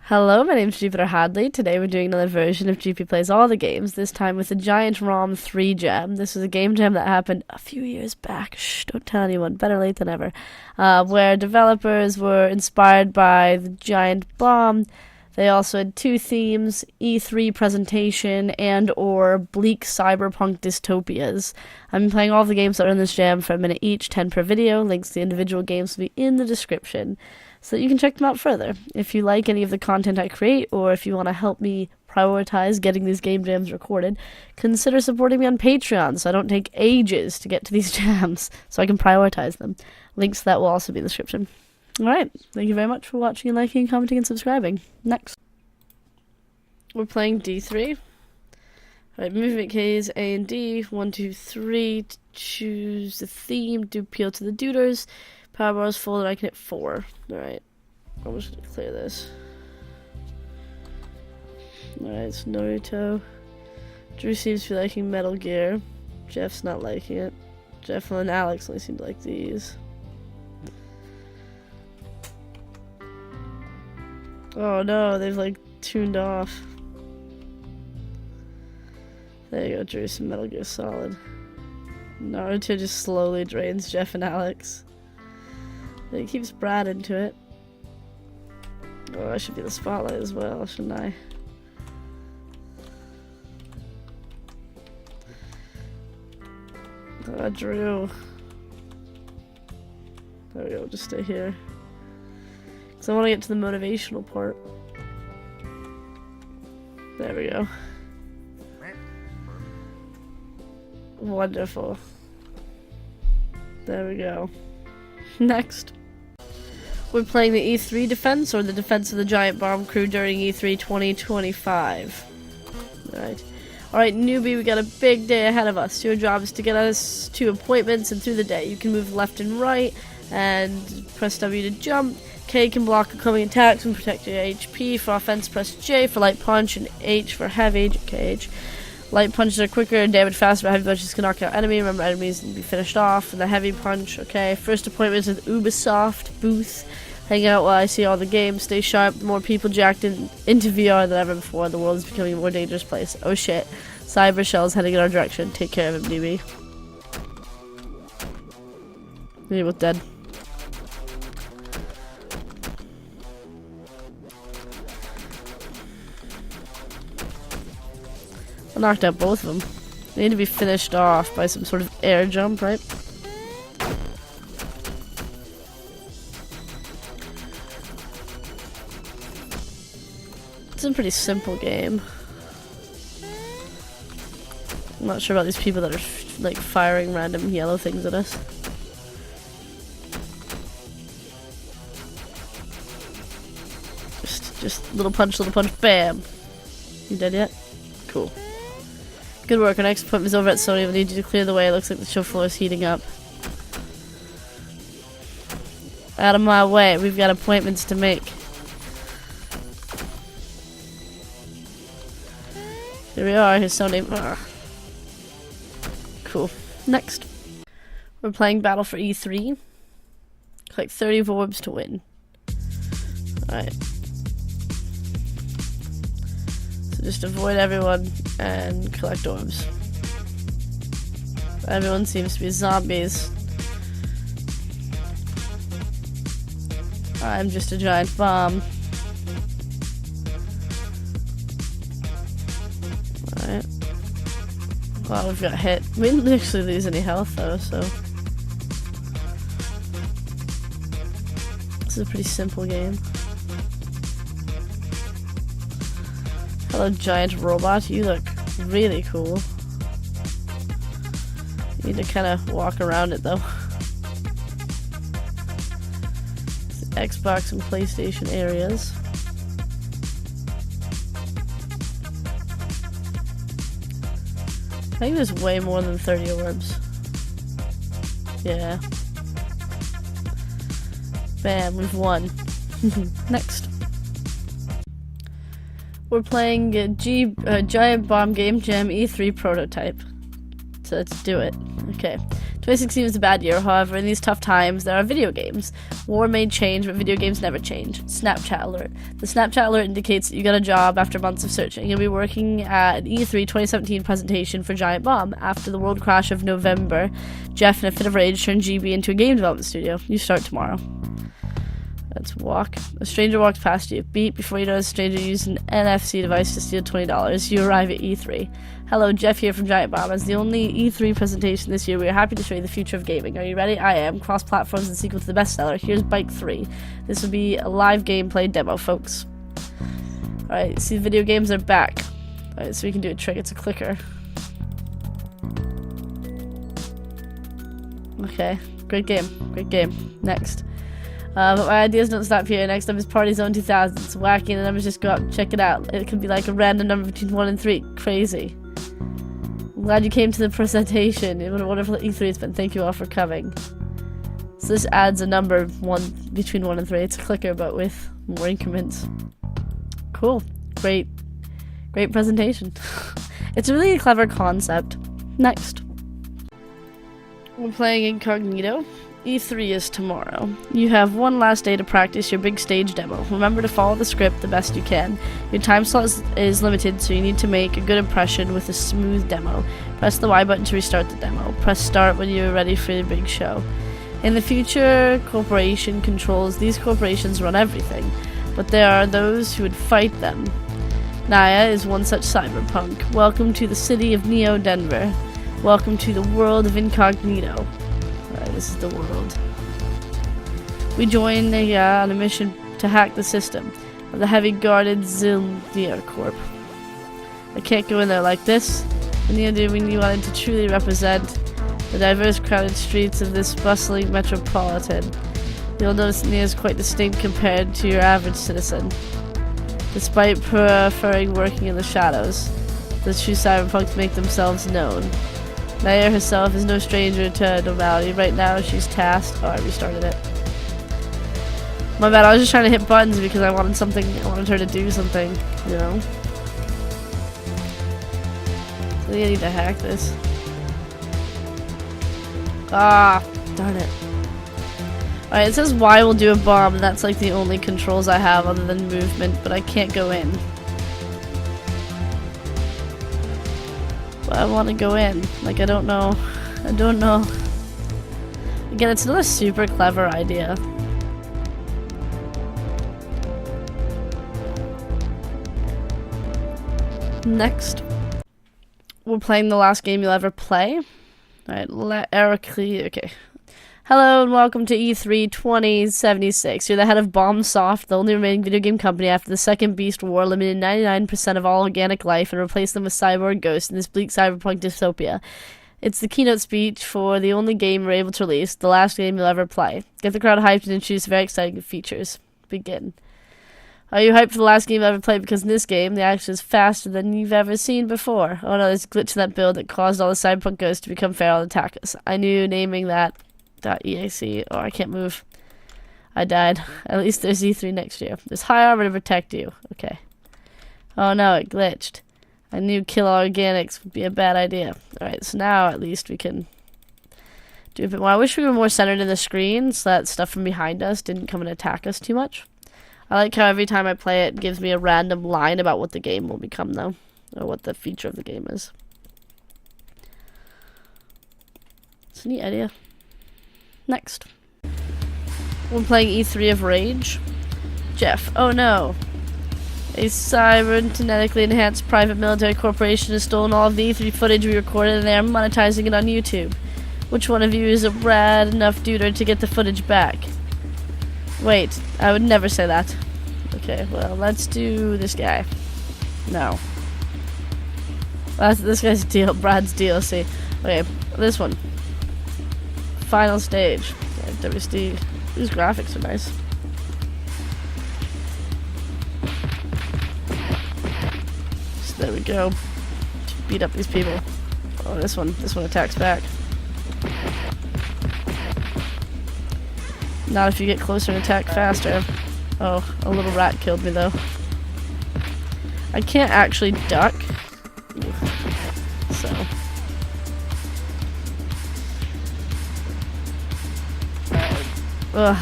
Hello, my name's Jupiter Hadley. Today we're doing another version of Jupi Plays All the Games, this time with the Giant ROM 3 jam. This was a game jam that happened a few years back. Shh, don't tell anyone. Better late than ever. Where developers were inspired by the giant bomb. They also had two themes, E3 presentation and or bleak cyberpunk dystopias. I've been playing all the games that are in this jam for a minute each, 10 per video. Links to the individual games will be in the description, so that you can check them out further. If you like any of the content I create, or if you want to help me prioritize getting these game jams recorded, consider supporting me on Patreon so I don't take ages to get to these jams, so I can prioritize them. Links to that will also be in the description. Alright, thank you very much for watching and liking, commenting, and subscribing. Next. We're playing D3. Alright, movement keys A and D. 1, 2, 3. To choose the theme, do appeal to the duders. Power bar is full and I can hit 4. Alright, I'm just gonna clear this. Alright, it's Naruto. Drew seems to be liking Metal Gear. Jeff's not liking it. Jeff and Alex only seem to like these. Oh no, they've like tuned off. There you go, Drew, some Metal Gear Solid. Naruto just slowly drains Jeff and Alex. But he keeps Brad into it. Oh, I should be the spotlight as well, shouldn't I? Oh, Drew. There we go, just stay here. So I want to get to the motivational part. There we go. Wonderful. There we go. Next. We're playing the E3 defense, or the defense of the giant bomb crew during E3 2025. Alright, newbie, we got a big day ahead of us. Your job is to get us to appointments and through the day. You can move left and right, and press W to jump. K can block incoming attacks and protect your HP. For offense, press J for light punch and H for heavy, KH. Light punches are quicker and damage faster, but heavy punches can knock out enemy. Remember, enemies can be finished off. And the heavy punch, okay. First appointment is with Ubisoft booth. Hang out while I see all the games. Stay sharp. More people jacked into VR than ever before. The world is becoming a more dangerous place. Oh shit. Cyber Shell's heading in our direction. Take care of him, DB. You're both dead. I knocked out both of them. They need to be finished off by some sort of air jump, right? It's a pretty simple game. I'm not sure about these people that are like firing random yellow things at us. Just little punch, bam. You dead yet? Cool. Good work. Our next appointment is over at Sony. We need you to clear the way. It looks like the show floor is heating up. Out of my way. We've got appointments to make. Here we are. Here's Sony. Cool. Next. We're playing Battle for E3. Collect 30 orbs to win. Alright. So just avoid everyone and collect orbs. Everyone seems to be zombies. I'm just a giant bomb. Alright. Wow, we've got hit. We didn't actually lose any health though, so. This is a pretty simple game. Hello, giant robot. You look really cool. You need to kind of walk around it, though. Xbox and PlayStation areas. I think there's way more than 30 orbs. Yeah. Bam, we've won. Next. We're playing Giant Bomb Game Jam E3 prototype. So let's do it. Okay. 2016 was a bad year, however, in these tough times, there are video games. War may change, but video games never change. Snapchat alert. The Snapchat alert indicates that you got a job after months of searching. You'll be working at an E3 2017 presentation for Giant Bomb. After the world crash of November, Jeff, in a fit of rage, turned GB into a game development studio. You start tomorrow. Let's walk. A stranger walks past you. Beat. Before you know, a stranger used an NFC device to steal $20. You arrive at E3. Hello, Jeff here from Giant Bomb. As the only E3 presentation this year, we are happy to show you the future of gaming. Are you ready? I am. Cross-platforms and sequel to the bestseller. Here's Bike 3. This will be a live gameplay demo, folks. Alright, see, video games are back. Alright, so we can do a trick. It's a clicker. Okay, great game. Great game. Next. But my ideas don't stop here. Next up is Party Zone 2000. It's wacky and the numbers just go up. Check it out. It could be like a random number between 1 and 3. Crazy. I'm glad you came to the presentation. What a wonderful E3 it's been. Thank you all for coming. So this adds a number between 1 and 3. It's a clicker, but with more increments. Cool. Great presentation. It's a really clever concept. Next. We're playing Incognito. E3 is tomorrow. You have one last day to practice your big stage demo. Remember to follow the script the best you can. Your time slot is limited, so you need to make a good impression with a smooth demo. Press the Y button to restart the demo. Press start when you're ready for the big show. In the future, corporation controls. These corporations run everything, but there are those who would fight them. Naya is one such cyberpunk. Welcome to the city of Neo Denver. Welcome to the world of Incognito. This is the world. We join on a mission to hack the system of the heavy guarded Zildia Corp. I can't go in there like this. We wanted to truly represent the diverse crowded streets of this bustling metropolitan. You'll notice Nia is quite distinct compared to your average citizen. Despite preferring working in the shadows, the true cyberpunks make themselves known. Naya herself is no stranger to normality. Right now, she's tasked. Oh, I restarted it. My bad, I was just trying to hit buttons because I wanted something. I wanted her to do something, you know? So I need to hack this. Ah, darn it. Alright, it says Y will do a bomb, and that's like the only controls I have other than movement, but I can't go in. But I want to go in. Like, I don't know. Again, it's not a super clever idea. Next. We're playing the last game you'll ever play. Alright, okay. Hello and welcome to E3 2076. You're the head of Bombsoft, the only remaining video game company after the Second Beast War eliminated 99% of all organic life and replaced them with cyborg ghosts in this bleak cyberpunk dystopia. It's the keynote speech for the only game we're able to release, the last game you'll ever play. Get the crowd hyped and introduce very exciting features. Begin. Are you hyped for the last game you'll ever play? Because in this game, the action is faster than you've ever seen before. Oh no, there's a glitch in that build that caused all the cyberpunk ghosts to become feral and attack us. I knew naming that .eac. Oh, I can't move. I died. At least there's E3 next year. There's high armor to protect you. Okay. Oh no, it glitched. I knew kill all organics would be a bad idea. Alright, so now at least we can do a bit more. I wish we were more centered in the screen so that stuff from behind us didn't come and attack us too much. I like how every time I play it gives me a random line about what the game will become though. Or what the feature of the game is. It's a neat idea. Next. We're playing E3 of Rage. Jeff. Oh no. A cybernetically enhanced private military corporation has stolen all of the E3 footage we recorded and they are monetizing it on YouTube. Which one of you is a rad enough duder to get the footage back? Wait, I would never say that. Okay, well, let's do this guy. No. That's this guy's deal, Brad's DLC. Okay, this one. Final stage. Yeah, WSD. These graphics are nice. So there we go. Beat up these people. Oh, this one attacks back. Not if you get closer and attack faster. Oh, a little rat killed me though. I can't actually duck. So. Ugh.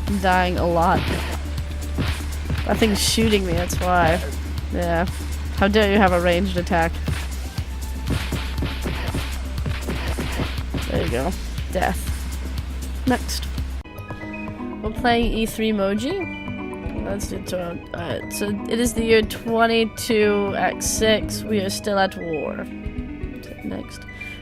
I'm dying a lot. That thing's shooting me, that's why. Yeah. How dare you have a ranged attack? There you go. Death. Next. We're playing E3 Moji. Let's do it. Alright, so it is the year 22x6. We are still at war. Next.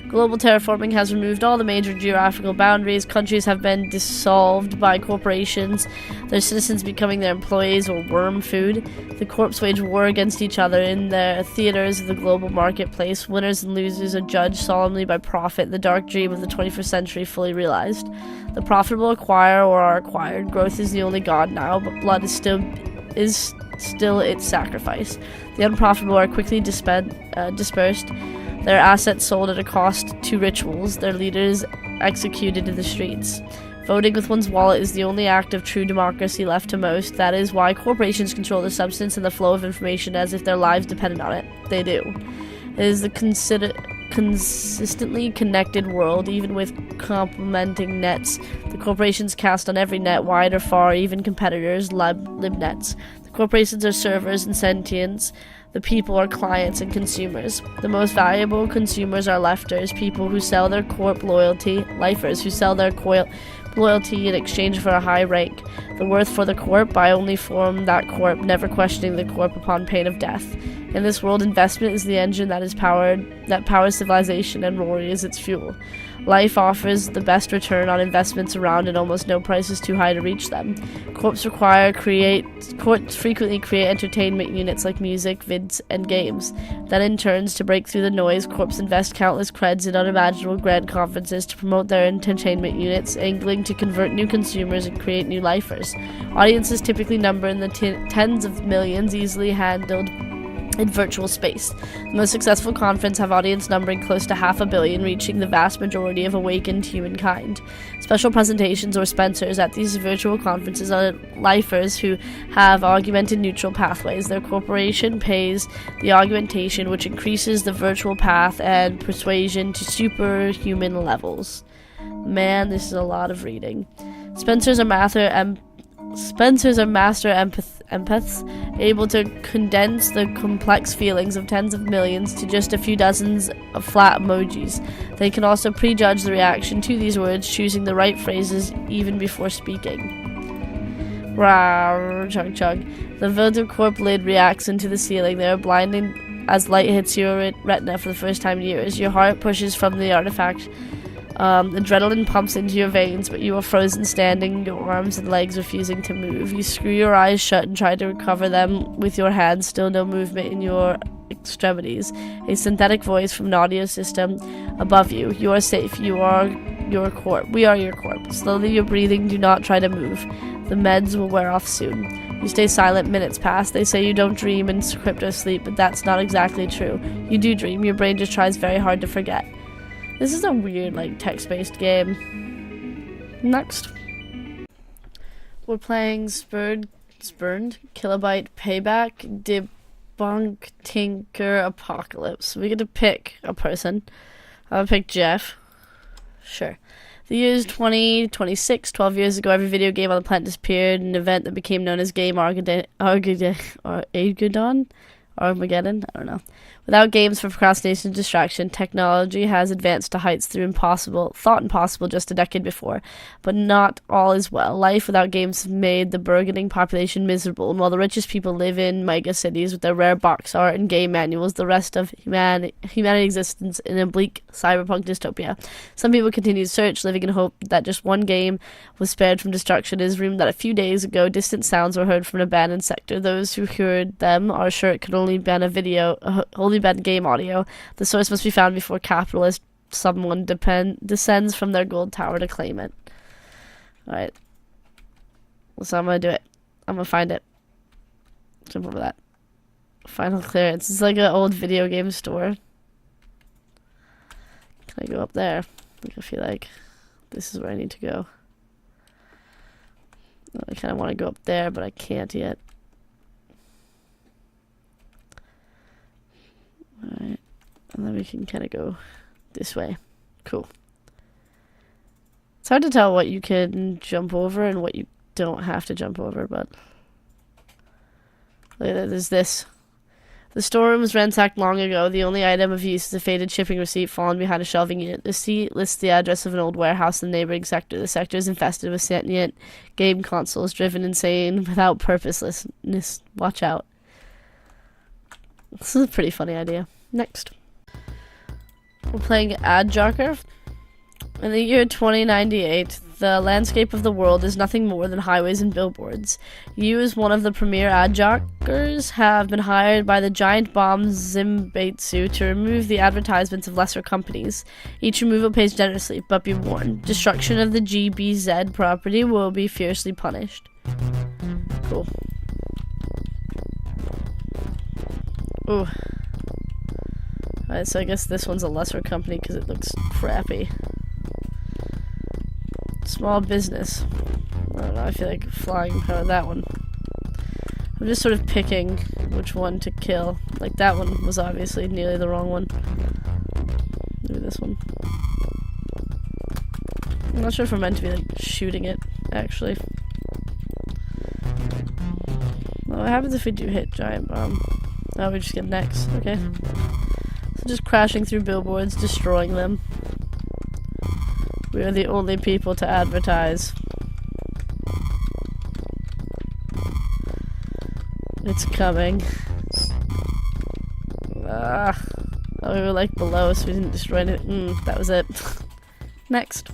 Global terraforming has removed all the major geographical boundaries. Countries have been dissolved by corporations, their citizens becoming their employees or worm food. The corps wage war against each other in the theaters of the global marketplace. Winners and losers are judged solemnly by profit, the dark dream of the 21st century fully realized. The profitable acquire or are acquired. Growth is the only god now, but blood is still its sacrifice. The unprofitable are quickly dispersed. Their assets sold at a cost to rituals, their leaders executed in the streets. Voting with one's wallet is the only act of true democracy left to most. That is why corporations control the substance and the flow of information as if their lives depended on it. They do. It is the consistently connected world, even with complementing nets. The corporations cast on every net, wide or far, even competitors, libnets. The corporations are servers and sentients. The people are clients and consumers. The most valuable consumers are lefters, people who sell their corp loyalty, lifers who sell their loyalty in exchange for a high rank. The worth for the corp by only form that corp, never questioning the corp upon pain of death. In this world, investment is the engine that powers civilization, and Rory is its fuel. Life offers the best return on investments around, and almost no price is too high to reach them. Corps frequently create entertainment units like music, vids, and games. Then in turns, to break through the noise, Corps invest countless creds in unimaginable grand conferences to promote their entertainment units, angling to convert new consumers and create new lifers. Audiences typically number in the tens of millions, easily handled in virtual space. The most successful conference have audience numbering close to 500 million, reaching the vast majority of awakened humankind. Special presentations or Spencers at these virtual conferences are lifers who have augmented neutral pathways. Their corporation pays the augmentation, which increases the virtual path and persuasion to superhuman levels. Man, this is a lot of reading. Spencers are master empaths, able to condense the complex feelings of tens of millions to just a few dozens of flat emojis. They can also prejudge the reaction to these words, choosing the right phrases even before speaking. Rawr, chug chug. The Verticorp lid reacts into the ceiling. They are blinding as light hits your retina for the first time in years. Your heart pushes from the artifact. Adrenaline pumps into your veins, but you are frozen standing, your arms and legs refusing to move. You screw your eyes shut and try to recover them with your hands, still no movement in your extremities. A synthetic voice from an audio system above you. You are safe. You are your corp. We are your corp. Slowly your breathing. Do not try to move. The meds will wear off soon. You stay silent. Minutes pass. They say you don't dream in crypto sleep, but that's not exactly true. You do dream. Your brain just tries very hard to forget. This is a weird, text-based game. Next. We're playing Spurned, Kilobyte, Payback, Dybbuk, Tinker, Apocalypse. We get to pick a person. I'll pick Jeff. Sure. The year is 2026. 12 years ago, every video game on the planet disappeared in an event that became known as Game Armageddon? Armageddon? I don't know. Without games for procrastination and distraction, technology has advanced to heights thought impossible just a decade before. But not all is well. Life without games made the burgeoning population miserable, and while the richest people live in mega cities with their rare box art and game manuals, the rest of humanity exists in a bleak cyberpunk dystopia. Some people continue to search, living in hope that just one game was spared from destruction. It is rumored that a few days ago, distant sounds were heard from an abandoned sector. Those who heard them are sure it could only been game audio. The source must be found before capitalist someone descends from their gold tower to claim it. Alright. So I'm gonna do it. I'm gonna find it. Jump over that. Final clearance. It's like an old video game store. Can I go up there? I feel like this is where I need to go. I kind of want to go up there, but I can't yet. Alright, and then we can kind of go this way. Cool. It's hard to tell what you can jump over and what you don't have to jump over, but there's this. The storeroom was ransacked long ago. The only item of use is a faded shipping receipt fallen behind a shelving unit. The receipt lists the address of an old warehouse in the neighboring sector. The sector is infested with sentient game consoles, driven insane without purposelessness. Watch out. This is a pretty funny idea. Next. We're playing Jocker. In the year 2098, the landscape of the world is nothing more than highways and billboards. You, as one of the premier ad jockers, have been hired by the giant bomb Zimbatsu to remove the advertisements of lesser companies. Each removal pays generously, but be warned, destruction of the GBZ property will be fiercely punished. Cool. Ooh. Alright, so I guess this one's a lesser company because it looks crappy. Small business. I don't know, I feel like flying that one. I'm just sort of picking which one to kill. Like, that one was obviously nearly the wrong one. Maybe this one. I'm not sure if we're meant to be, like, shooting it, actually. Well, what happens if we do hit giant bomb? Oh, we just get next. Okay. So just crashing through billboards, destroying them. We are the only people to advertise. It's coming. Oh, we were like below, so we didn't destroy it. That was it. Next.